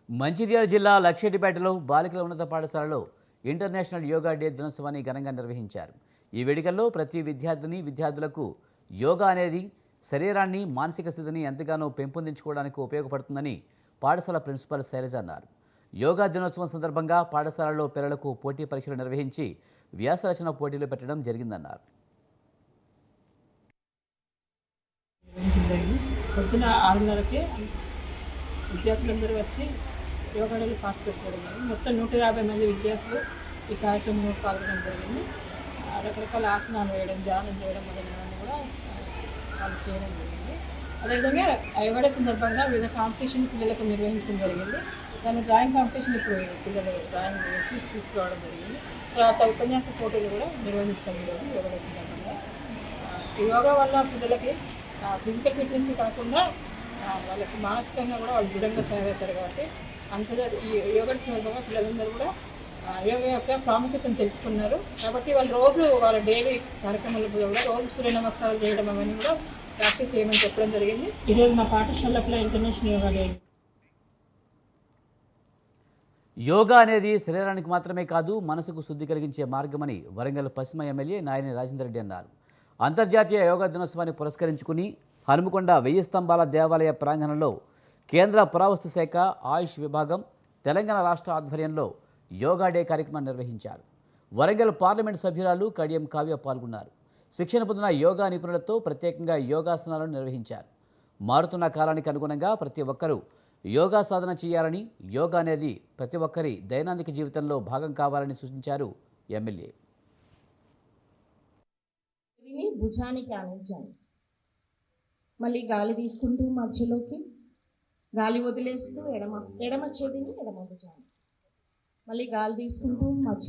మంచిర్యాల జిల్లా లక్షెట్టిపేటలో బాలికల ఉన్నత పాఠశాలలో ఇంటర్నేషనల్ యోగా డే దినోత్సవాన్ని ఘనంగా నిర్వహించారు. ఈ వేడుకల్లో ప్రతి విద్యార్థులకు యోగా అనేది శరీరాన్ని, మానసిక స్థితిని ఎంతగానో పెంపొందించుకోవడానికి ఉపయోగపడుతుందని పాఠశాల ప్రిన్సిపల్ శైలజ అన్నారు. యోగా దినోత్సవం సందర్భంగా పాఠశాలలో పిల్లలకు పోటీ పరీక్షలు నిర్వహించి వ్యాస రచన పోటీలు పెట్టడం జరిగిందన్నారు. పొద్దున 6:30కే విద్యార్థులందరూ వచ్చి యోగా డేలో పార్టిసిపేట్ చేయడం జరిగింది. మొత్తం 150 మంది విద్యార్థులు ఈ కార్యక్రమంలో పాల్గొనడం జరిగింది. రకరకాల ఆసనాలు వేయడం, ధ్యానం చేయడం మొదలైనవన్నీ కూడా వాళ్ళు చేయడం జరిగింది. అదేవిధంగా యోగా డే సందర్భంగా వివిధ కాంపిటీషన్ పిల్లలకు నిర్వహించడం జరిగింది. దాని డ్రాయింగ్ కాంపిటీషన్ ఇప్పుడు పిల్లలు డ్రాయింగ్ వేసి తీసుకురావడం జరిగింది. తర్వాత ఉపన్యాస పోటీలు కూడా నిర్వహిస్తాం ఈరోజు యోగా డే సందర్భంగా. యోగా వల్ల పిల్లలకి ఫిజికల్ ఫిట్నెస్ కాకుండా వాళ్ళకి మానసికంగా కూడా వాళ్ళు దృఢంగా తయారవుతారు. కాబట్టి ఈ యోగా సందర్భంగా పిల్లలందరూ కూడా యోగా యొక్క ప్రాముఖ్యతను తెలుసుకున్నారు. కాబట్టి వాళ్ళు రోజు వాళ్ళ డైలీ కార్యక్రమాల్లో కూడా రోజు సూర్య నమస్కారాలు చేయడం అవన్నీ కూడా ప్రాక్టీస్ చేయమని చెప్పడం జరిగింది. ఈరోజు మా పాఠశాలలో ఇంటర్నేషనల్ యోగా డే. యోగా అనేది శరీరానికి మాత్రమే కాదు, మనసుకు శుద్ధి కలిగించే మార్గమని వరంగల్ పశ్చిమ ఎమ్మెల్యే నాయని రాజేందర్ రెడ్డి అన్నారు. అంతర్జాతీయ యోగా దినోత్సవాన్ని పురస్కరించుకుని హనుమకొండ 1000 స్తంభాల దేవాలయ ప్రాంగణంలో కేంద్ర పురావస్తు శాఖ, ఆయుష్ విభాగం, తెలంగాణ రాష్ట్ర ఆధ్వర్యంలో యోగా డే కార్యక్రమాన్ని నిర్వహించారు. వరంగల్ పార్లమెంటు సభ్యురాలు కడియం కావ్య పాల్గొన్నారు. శిక్షణ పొందిన యోగా నిపుణులతో ప్రత్యేకంగా యోగాసనాలను నిర్వహించారు. మారుతున్న కాలానికి అనుగుణంగా ప్రతి ఒక్కరూ యోగా సాధన చేయాలని, యోగా అనేది ప్రతి ఒక్కరి దైనందిక జీవితంలో భాగం కావాలని సూచించారు ఎమ్మెల్యే. భుజానికి ఆనించండి. మళ్ళీ గాలి తీసుకుంటూ మధ్యలోకి గాలి వదిలేస్తూ ఎడమ చెవిని ఎడమ భుజాన్ని, మళ్ళీ గాలి తీసుకుంటూ మధ్య